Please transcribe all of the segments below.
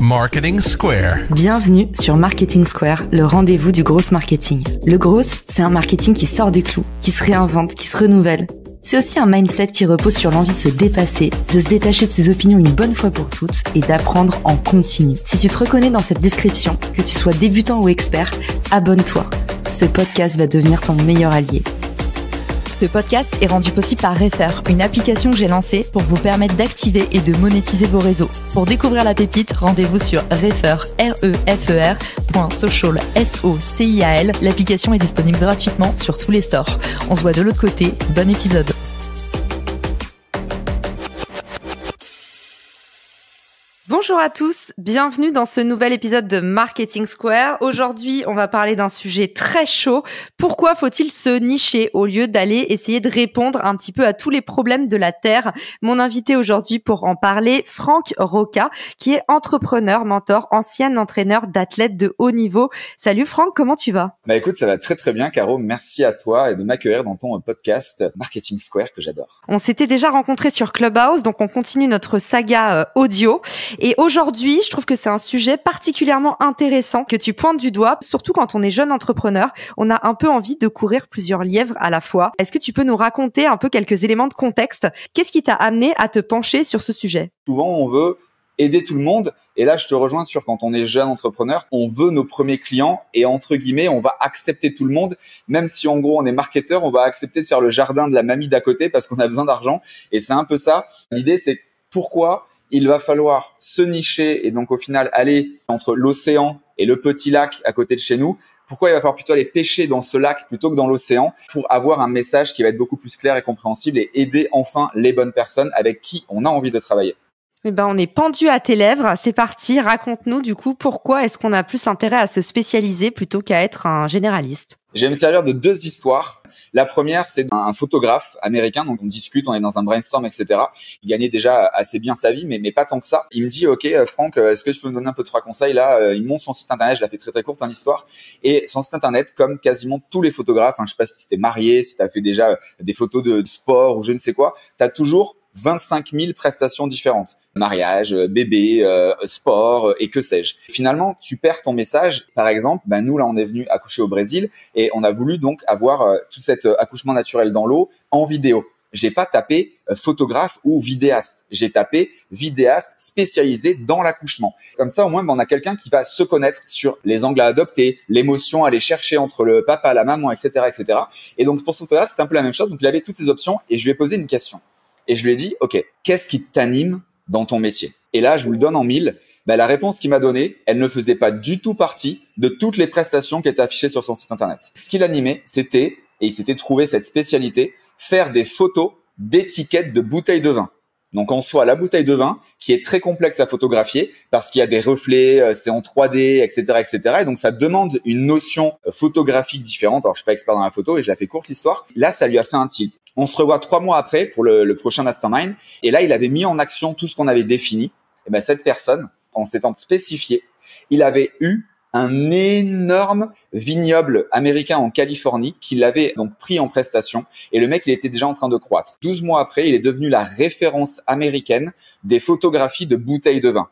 Marketing Square. Bienvenue sur Marketing Square, le rendez-vous du gros marketing. Le gros, c'est un marketing qui sort des clous, qui se réinvente, qui se renouvelle. C'est aussi un mindset qui repose sur l'envie de se dépasser, de se détacher de ses opinions une bonne fois pour toutes et d'apprendre en continu. Si tu te reconnais dans cette description, que tu sois débutant ou expert, abonne-toi. Ce podcast va devenir ton meilleur allié. Ce podcast est rendu possible par Refer, une application que j'ai lancée pour vous permettre d'activer et de monétiser vos réseaux. Pour découvrir la pépite, rendez-vous sur refer.social. L'application est disponible gratuitement sur tous les stores. On se voit de l'autre côté. Bon épisode. Bonjour à tous, bienvenue dans ce nouvel épisode de Marketing Square. Aujourd'hui, on va parler d'un sujet très chaud. Pourquoi faut-il se nicher au lieu d'aller essayer de répondre un petit peu à tous les problèmes de la Terre? Mon invité aujourd'hui pour en parler, Franck Roca, qui est entrepreneur, mentor, ancien entraîneur d'athlètes de haut niveau. Salut Franck, comment tu vas? Écoute, ça va très très bien Caro, merci à toi et de m'accueillir dans ton podcast Marketing Square que j'adore. On s'était déjà rencontrés sur Clubhouse, donc on continue notre saga audio. Et aujourd'hui, je trouve que c'est un sujet particulièrement intéressant que tu pointes du doigt, surtout quand on est jeune entrepreneur. On a un peu envie de courir plusieurs lièvres à la fois. Est-ce que tu peux nous raconter un peu quelques éléments de contexte? Qu'est-ce qui t'a amené à te pencher sur ce sujet? Souvent, on veut aider tout le monde. Et là, je te rejoins sur quand on est jeune entrepreneur, on veut nos premiers clients et entre guillemets, on va accepter tout le monde. Même si en gros, on est marketeur, on va accepter de faire le jardin de la mamie d'à côté parce qu'on a besoin d'argent. Et c'est un peu ça. L'idée, c'est pourquoi il va falloir se nicher et donc au final aller entre l'océan et le petit lac à côté de chez nous. Pourquoi il va falloir plutôt aller pêcher dans ce lac plutôt que dans l'océan pour avoir un message qui va être beaucoup plus clair et compréhensible et aider enfin les bonnes personnes avec qui on a envie de travailler. Eh ben, on est pendu à tes lèvres. C'est parti. Raconte-nous, du coup, pourquoi est-ce qu'on a plus intérêt à se spécialiser plutôt qu'à être un généraliste? Je vais me servir de deux histoires. La première, c'est un photographe américain. Donc, on discute, on est dans un brainstorm, etc. Il gagnait déjà assez bien sa vie, mais pas tant que ça. Il me dit, OK, Franck, est-ce que je peux me donner un peu de 3 conseils? Là, il monte son site internet. Je la fais très, très courte, l'histoire. Et son site internet, comme quasiment tous les photographes, je sais pas si tu t'es marié, si tu as fait déjà des photos de sport ou je ne sais quoi, tu as toujours 25 000 prestations différentes. Mariage, bébé, sport et que sais-je. Finalement, tu perds ton message. Par exemple, nous, là, on est venu accoucher au Brésil et on a voulu donc avoir tout cet accouchement naturel dans l'eau en vidéo. J'ai pas tapé photographe ou vidéaste. J'ai tapé vidéaste spécialisé dans l'accouchement. Comme ça, au moins, on a quelqu'un qui va se connaître sur les angles à adopter, l'émotion à aller chercher entre le papa, la maman, etc., etc. Et donc, pour ce photographe, c'est un peu la même chose. Donc, il avait toutes ces options et je lui ai posé une question. Et je lui ai dit, OK, qu'est-ce qui t'anime dans ton métier? Et là, je vous le donne en 1000. La réponse qu'il m'a donnée, elle ne faisait pas du tout partie de toutes les prestations qui étaient affichées sur son site internet. Ce qui l'animait, c'était, et il s'était trouvé cette spécialité, faire des photos d'étiquettes de bouteilles de vin. Donc en soi, la bouteille de vin, qui est très complexe à photographier parce qu'il y a des reflets, c'est en 3D, etc., etc. Et donc ça demande une notion photographique différente. Alors je suis pas expert dans la photo et je la fais courte l'histoire. Là, ça lui a fait un tilt. On se revoit 3 mois après pour le prochain mastermind. Et là, il avait mis en action tout ce qu'on avait défini. Et cette personne, en s'étant spécifié, il avait eu un énorme vignoble américain en Californie qu'il avait donc pris en prestation et le mec il était déjà en train de croître. 12 mois après, il est devenu la référence américaine des photographies de bouteilles de vin.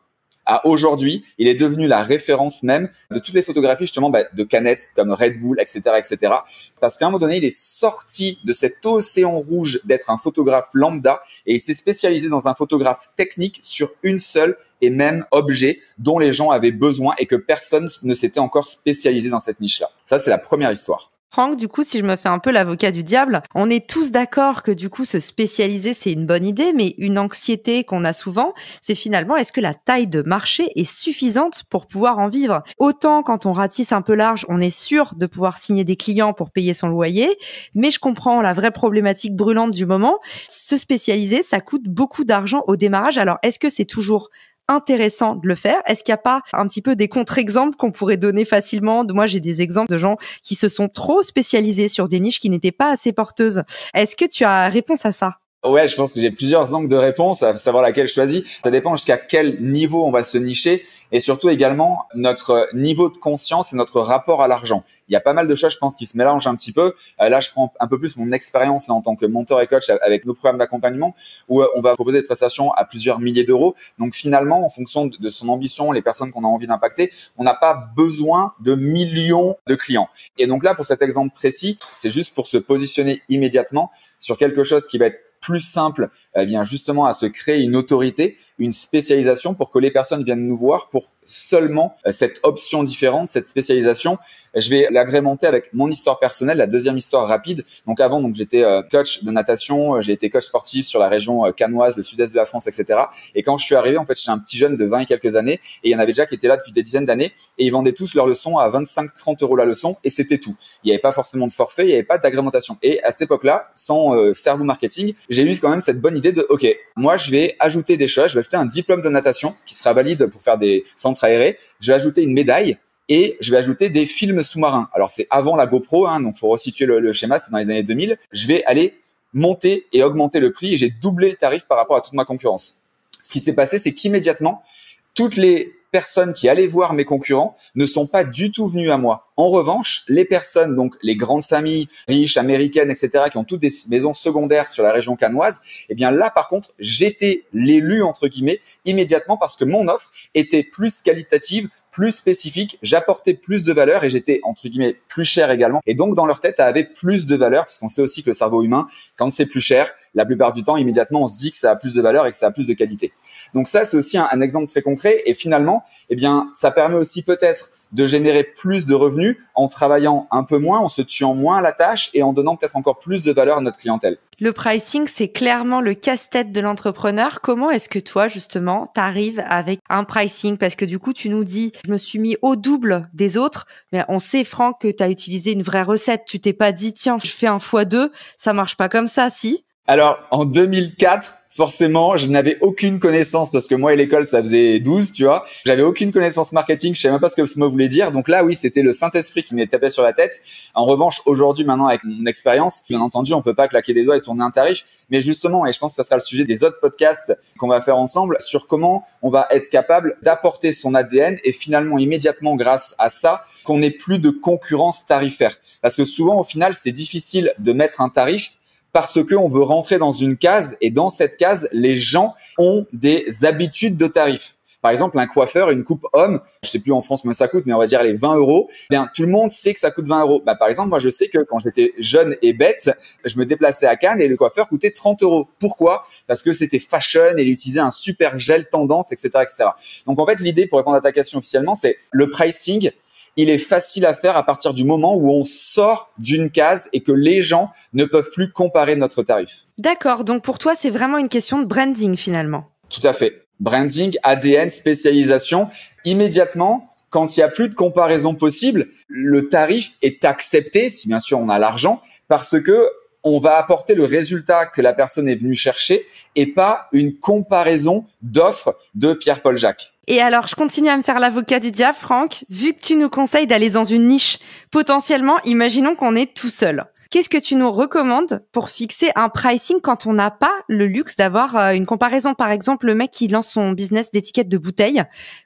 Aujourd'hui, il est devenu la référence même de toutes les photographies justement de canettes comme Red Bull, etc., etc. Parce qu'à un moment donné, il est sorti de cet océan rouge d'être un photographe lambda et il s'est spécialisé dans un photographe technique sur une seule et même objet dont les gens avaient besoin et que personne ne s'était encore spécialisé dans cette niche-là. Ça, c'est la première histoire. Franck, du coup, si je me fais un peu l'avocat du diable, on est tous d'accord que du coup, se spécialiser, c'est une bonne idée, mais une anxiété qu'on a souvent, c'est finalement, est-ce que la taille de marché est suffisante pour pouvoir en vivre? Autant quand on ratisse un peu large, on est sûr de pouvoir signer des clients pour payer son loyer, mais je comprends la vraie problématique brûlante du moment. Se spécialiser, ça coûte beaucoup d'argent au démarrage. Alors, est-ce que c'est toujours intéressant de le faire? Est-ce qu'il n'y a pas un petit peu des contre-exemples qu'on pourrait donner facilement? Moi, j'ai des exemples de gens qui se sont trop spécialisés sur des niches qui n'étaient pas assez porteuses. Est-ce que tu as réponse à ça? Ouais, je pense que j'ai plusieurs angles de réponse, à savoir laquelle je choisis. Ça dépend jusqu'à quel niveau on va se nicher et surtout également notre niveau de conscience et notre rapport à l'argent. Il y a pas mal de choses, je pense, qui se mélangent un petit peu. Là, je prends un peu plus mon expérience là en tant que mentor et coach avec nos programmes d'accompagnement où on va proposer des prestations à plusieurs milliers d'euros. Donc finalement, en fonction de son ambition, les personnes qu'on a envie d'impacter, on n'a pas besoin de millions de clients. Et donc là, pour cet exemple précis, c'est juste pour se positionner immédiatement sur quelque chose qui va être plus simple, eh bien justement à se créer une autorité, une spécialisation pour que les personnes viennent nous voir pour seulement cette option différente, cette spécialisation. Je vais l'agrémenter avec mon histoire personnelle, la deuxième histoire rapide. Donc avant, j'étais coach de natation, j'ai été coach sportif sur la région cannoise, le sud-est de la France, etc. Et quand je suis arrivé, en fait, j'étais un petit jeune de 20 et quelques années et il y en avait déjà qui étaient là depuis des dizaines d'années et ils vendaient tous leurs leçons à 25-30 euros la leçon et c'était tout. Il n'y avait pas forcément de forfait, il n'y avait pas d'agrémentation. Et à cette époque-là, sans cerveau marketing, j'ai eu quand même cette bonne idée de OK, moi je vais ajouter des choses, je vais ajouter un diplôme de natation qui sera valide pour faire des centres aérés, je vais ajouter une médaille et je vais ajouter des films sous-marins. Alors c'est avant la GoPro, donc faut resituer le schéma, c'est dans les années 2000. Je vais aller monter et augmenter le prix et j'ai doublé le tarif par rapport à toute ma concurrence. Ce qui s'est passé, c'est qu'immédiatement, toutes les personnes qui allaient voir mes concurrents ne sont pas du tout venues à moi. En revanche, les personnes, donc les grandes familles riches, américaines, etc., qui ont toutes des maisons secondaires sur la région cannoise, eh bien là, par contre, j'étais l'élu, entre guillemets, immédiatement parce que mon offre était plus qualitative, plus spécifique, j'apportais plus de valeur et j'étais, entre guillemets, plus cher également. Et donc, dans leur tête, ça avait plus de valeur parce qu'on sait aussi que le cerveau humain, quand c'est plus cher, la plupart du temps, immédiatement, on se dit que ça a plus de valeur et que ça a plus de qualité. Donc ça, c'est aussi un exemple très concret. Et finalement, eh bien, ça permet aussi peut-être de générer plus de revenus en travaillant un peu moins, en se tuant moins à la tâche et en donnant peut-être encore plus de valeur à notre clientèle. Le pricing, c'est clairement le casse-tête de l'entrepreneur. Comment est-ce que toi, justement, t'arrives avec un pricing? Parce que du coup, tu nous dis, je me suis mis au double des autres, mais on sait, Franck, que tu as utilisé une vraie recette. Tu t'es pas dit, tiens, je fais un x2, ça marche pas comme ça, si? Alors, en 2004, forcément, je n'avais aucune connaissance parce que moi et l'école, ça faisait 12, tu vois. J'avais aucune connaissance marketing, je savais même pas ce que ce mot voulait dire. Donc là, oui, c'était le Saint-Esprit qui m'est tapé sur la tête. En revanche, aujourd'hui, maintenant, avec mon expérience, bien entendu, on peut pas claquer des doigts et tourner un tarif. Mais justement, et je pense que ça sera le sujet des autres podcasts qu'on va faire ensemble sur comment on va être capable d'apporter son ADN et finalement, immédiatement, grâce à ça, qu'on n'ait plus de concurrence tarifaire. Parce que souvent, au final, c'est difficile de mettre un tarif parce que on veut rentrer dans une case et dans cette case, les gens ont des habitudes de tarifs. Par exemple, un coiffeur, une coupe homme, je sais plus en France combien ça coûte, mais on va dire les 20 euros. Bien, tout le monde sait que ça coûte 20 euros. Par exemple, moi, je sais que quand j'étais jeune et bête, je me déplaçais à Cannes et le coiffeur coûtait 30 euros. Pourquoi? Parce que c'était fashion et il utilisait un super gel tendance, etc., etc. Donc, en fait, l'idée, pour répondre à ta question officiellement, c'est le pricing. Il est facile à faire à partir du moment où on sort d'une case et que les gens ne peuvent plus comparer notre tarif. D'accord. Donc, pour toi, c'est vraiment une question de branding, finalement. Tout à fait. Branding, ADN, spécialisation. Immédiatement, quand il n'y a plus de comparaison possible, le tarif est accepté, si bien sûr on a l'argent, parce que on va apporter le résultat que la personne est venue chercher et pas une comparaison d'offres de Pierre-Paul Jacques. Et alors, je continue à me faire l'avocat du diable, Franck. Vu que tu nous conseilles d'aller dans une niche, potentiellement, imaginons qu'on est tout seul. Qu'est-ce que tu nous recommandes pour fixer un pricing quand on n'a pas le luxe d'avoir une comparaison? Par exemple, le mec qui lance son business d'étiquette de bouteille,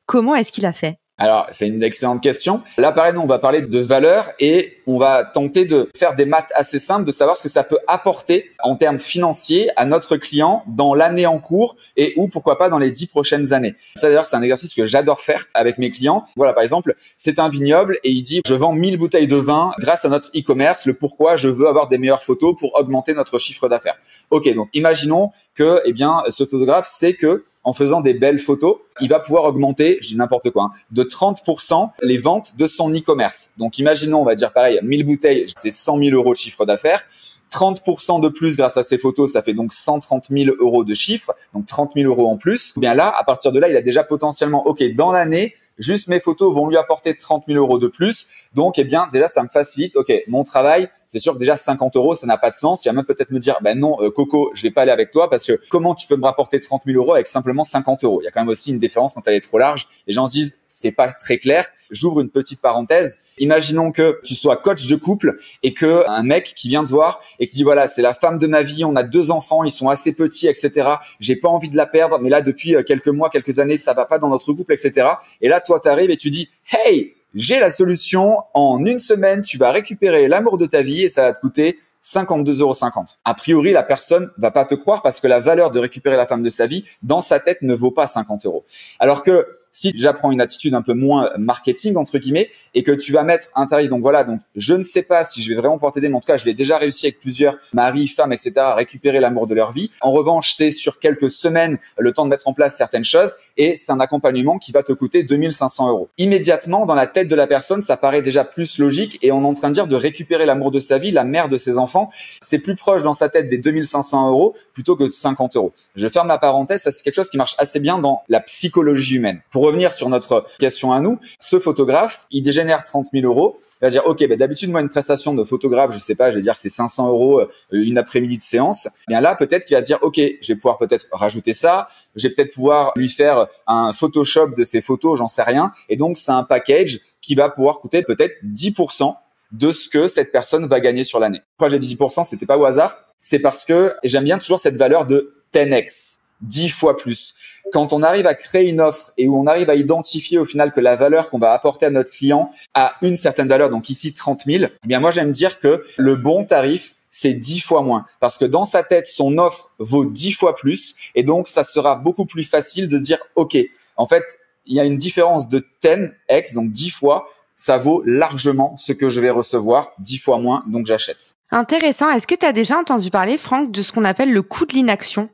comment est-ce qu'il a fait? Alors, c'est une excellente question. Là, pareil, nous, on va parler de valeur et on va tenter de faire des maths assez simples, de savoir ce que ça peut apporter en termes financiers à notre client dans l'année en cours et ou pourquoi pas dans les 10 prochaines années. Ça, d'ailleurs, c'est un exercice que j'adore faire avec mes clients. Voilà, par exemple, c'est un vignoble et il dit « Je vends 1000 bouteilles de vin grâce à notre e-commerce. Le pourquoi je veux avoir des meilleures photos pour augmenter notre chiffre d'affaires. » Ok, donc imaginons que, ce photographe sait que en faisant des belles photos, il va pouvoir augmenter, je dis n'importe quoi, de 30% les ventes de son e-commerce. Donc, imaginons, on va dire pareil, 1000 bouteilles, c'est 100 000 euros de chiffre d'affaires. 30% de plus grâce à ces photos, ça fait donc 130 000 euros de chiffre, donc 30 000 euros en plus. Bien là, à partir de là, il a déjà potentiellement, ok, dans l'année, juste mes photos vont lui apporter 30 000 euros de plus. Donc, déjà, ça me facilite. Ok, mon travail, c'est sûr que déjà 50 euros, ça n'a pas de sens. Il va même peut-être me dire, non, Coco, je vais pas aller avec toi parce que comment tu peux me rapporter 30 000 euros avec simplement 50 euros? Il y a quand même aussi une différence quand elle est trop large. Les gens se disent, c'est pas très clair. J'ouvre une petite parenthèse. Imaginons que tu sois coach de couple et que un mec qui vient te voir et qui dit voilà, c'est la femme de ma vie, on a 2 enfants, ils sont assez petits, etc. J'ai pas envie de la perdre, mais là depuis quelques mois, quelques années, ça va pas dans notre couple, etc. Et là, toi, t'arrives et tu dis hey, j'ai la solution. En une semaine, tu vas récupérer l'amour de ta vie et ça va te coûter 52,50 €. A priori, la personne va pas te croire parce que la valeur de récupérer la femme de sa vie, dans sa tête, ne vaut pas 50 €. Alors que si j'apprends une attitude un peu moins marketing, entre guillemets, et que tu vas mettre un tarif, donc voilà, donc je ne sais pas si je vais vraiment pouvoir t'aider, mais en tout cas, je l'ai déjà réussi avec plusieurs maris, femmes, etc., à récupérer l'amour de leur vie. En revanche, c'est sur quelques semaines le temps de mettre en place certaines choses et c'est un accompagnement qui va te coûter 2500 €. Immédiatement, dans la tête de la personne, ça paraît déjà plus logique et on est en train de dire de récupérer l'amour de sa vie, la mère de ses enfants. C'est plus proche dans sa tête des 2500 € plutôt que de 50 €. Je ferme la parenthèse, ça c'est quelque chose qui marche assez bien dans la psychologie humaine. Pour revenir sur notre question à nous, ce photographe, il dégénère 30 000 €. Il va dire, ok, d'habitude, moi, une prestation de photographe, je sais pas, je vais dire c'est 500 € une après-midi de séance. Bien là, peut-être qu'il va dire, ok, je vais pouvoir peut-être rajouter ça. Je vais peut-être pouvoir lui faire un Photoshop de ses photos, j'en sais rien. Et donc, c'est un package qui va pouvoir coûter peut-être 10% de ce que cette personne va gagner sur l'année. Pourquoi j'ai dit 10%, c'était pas au hasard. C'est parce que j'aime bien toujours cette valeur de 10x, 10 fois plus. Quand on arrive à créer une offre et où on arrive à identifier au final que la valeur qu'on va apporter à notre client a une certaine valeur, donc ici 30 000, eh bien moi j'aime dire que le bon tarif, c'est 10 fois moins. Parce que dans sa tête, son offre vaut 10 fois plus. Et donc, ça sera beaucoup plus facile de se dire, OK, en fait, il y a une différence de 10x, donc 10 fois. Ça vaut largement ce que je vais recevoir, 10 fois moins, donc j'achète. Intéressant. Est-ce que tu as déjà entendu parler, Franck, de ce qu'on appelle le coût de l'inaction ?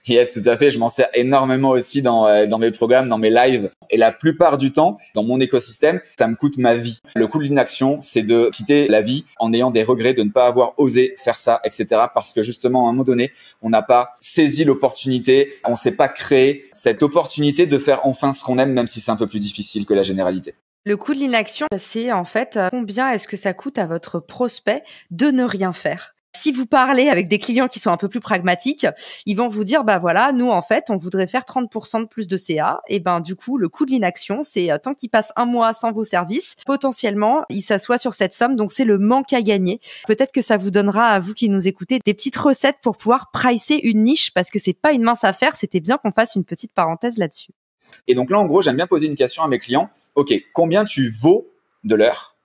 Yes, tout à fait. Je m'en sers énormément aussi dans mes programmes, dans mes lives. Et la plupart du temps, dans mon écosystème, ça me coûte ma vie. Le coût de l'inaction, c'est de quitter la vie en ayant des regrets de ne pas avoir osé faire ça, etc. Parce que justement, à un moment donné, on n'a pas saisi l'opportunité, on s'est pas créé cette opportunité de faire enfin ce qu'on aime, même si c'est un peu plus difficile que la généralité. Le coût de l'inaction, c'est en fait combien est-ce que ça coûte à votre prospect de ne rien faire ? Si vous parlez avec des clients qui sont un peu plus pragmatiques, ils vont vous dire, bah voilà, nous, en fait, on voudrait faire 30% de plus de CA. Et ben, du coup, le coût de l'inaction, c'est tant qu'il passe un mois sans vos services, potentiellement, il s'assoit sur cette somme. Donc, c'est le manque à gagner. Peut-être que ça vous donnera, à vous qui nous écoutez, des petites recettes pour pouvoir pricer une niche parce que c'est pas une mince affaire. C'était bien qu'on fasse une petite parenthèse là-dessus. Et donc là, en gros, j'aime bien poser une question à mes clients. OK, combien tu vaux de l'heure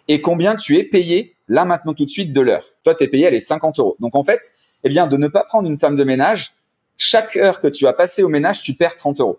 et combien tu es payé là maintenant tout de suite de l'heure. Toi, tu es payé, elle est 50 €. Donc en fait, eh bien, de ne pas prendre une femme de ménage, chaque heure que tu as passée au ménage, tu perds 30 €.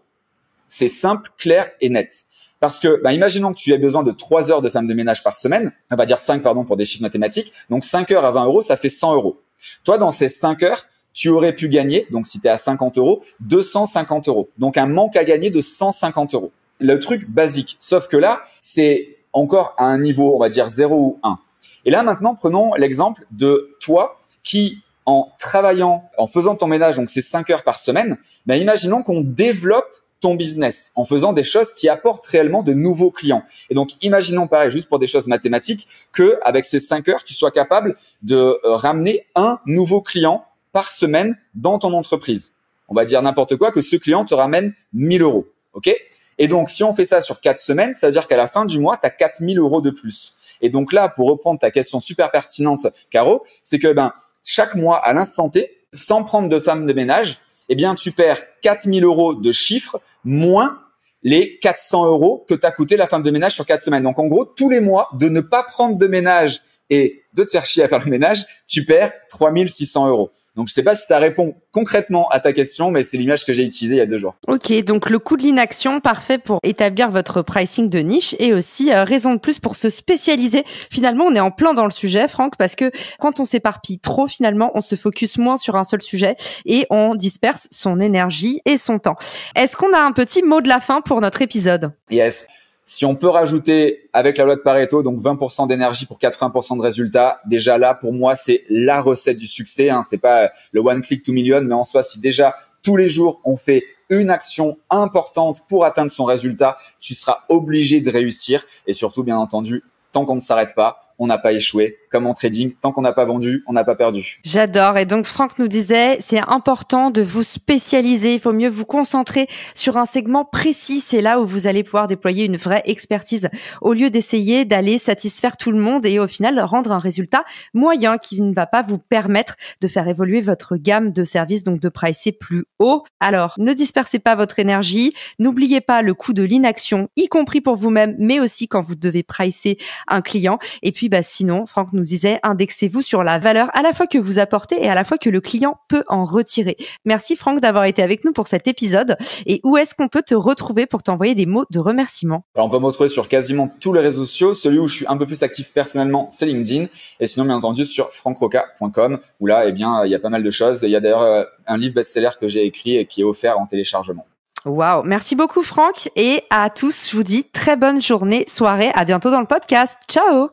C'est simple, clair et net. Parce que, imaginons que tu aies besoin de 3 heures de femme de ménage par semaine. On va dire 5, pour des chiffres mathématiques. Donc 5 heures à 20 €, ça fait 100 €. Toi, dans ces 5 heures, tu aurais pu gagner, donc si tu es à 50 €, 250 €. Donc un manque à gagner de 150 €. Le truc basique. Sauf que là, c'est encore à un niveau, on va dire 0 ou 1. Et là, maintenant, prenons l'exemple de toi qui, en travaillant, en faisant ton ménage, donc c'est 5 heures par semaine, imaginons qu'on développe ton business en faisant des choses qui apportent réellement de nouveaux clients. Et donc, imaginons pareil, juste pour des choses mathématiques, que avec ces 5 heures, tu sois capable de ramener un nouveau client par semaine dans ton entreprise. On va dire n'importe quoi, que ce client te ramène 1 000 €. OK ? Et donc, si on fait ça sur 4 semaines, ça veut dire qu'à la fin du mois, tu as 4 000 € de plus. Et donc là, pour reprendre ta question super pertinente, Caro, c'est que chaque mois, à l'instant T, sans prendre de femme de ménage, eh bien, tu perds 4 000 € de chiffre moins les 400 € que t'a coûté la femme de ménage sur 4 semaines. Donc, en gros, tous les mois, de ne pas prendre de ménage et de te faire chier à faire le ménage, tu perds 3 600 €. Donc, je sais pas si ça répond concrètement à ta question, mais c'est l'image que j'ai utilisée il y a 2 jours. Ok, donc le coût de l'inaction, parfait pour établir votre pricing de niche et aussi raison de plus pour se spécialiser. Finalement, on est en plein dans le sujet, Franck, parce que quand on s'éparpille trop, finalement, on se focus moins sur un seul sujet et on disperse son énergie et son temps. Est-ce qu'on a un petit mot de la fin pour notre épisode ? Yes. Si on peut rajouter avec la loi de Pareto, donc 20% d'énergie pour 80% de résultats, déjà là, pour moi, c'est la recette du succès. C'est pas le one click to million, mais en soi, si déjà tous les jours, on fait une action importante pour atteindre son résultat, tu seras obligé de réussir. Et surtout, bien entendu, tant qu'on ne s'arrête pas, on n'a pas échoué. comme en trading, tant qu'on n'a pas vendu, on n'a pas perdu. J'adore. Et donc, Franck nous disait, c'est important de vous spécialiser. Il faut mieux vous concentrer sur un segment précis. C'est là où vous allez pouvoir déployer une vraie expertise au lieu d'essayer d'aller satisfaire tout le monde et au final rendre un résultat moyen qui ne va pas vous permettre de faire évoluer votre gamme de services, donc de pricer plus haut. Alors, ne dispersez pas votre énergie. N'oubliez pas le coût de l'inaction, y compris pour vous-même, mais aussi quand vous devez pricer un client. Et puis, sinon, Franck nous disait, indexez-vous sur la valeur à la fois que vous apportez et à la fois que le client peut en retirer. Merci Franck d'avoir été avec nous pour cet épisode. Et où est-ce qu'on peut te retrouver pour t'envoyer des mots de remerciement? Alors, on peut me retrouver sur quasiment tous les réseaux sociaux. Celui où je suis un peu plus actif personnellement, c'est LinkedIn. Et sinon, bien entendu, sur franckroca.com où là, il y a pas mal de choses. Il y a d'ailleurs un livre best-seller que j'ai écrit et qui est offert en téléchargement. Waouh, merci beaucoup Franck et à tous, je vous dis très bonne journée, soirée, à bientôt dans le podcast. Ciao.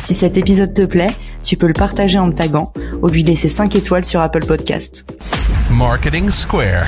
Si cet épisode te plaît, tu peux le partager en me taguant ou lui laisser 5 étoiles sur Apple Podcast. Marketing Square.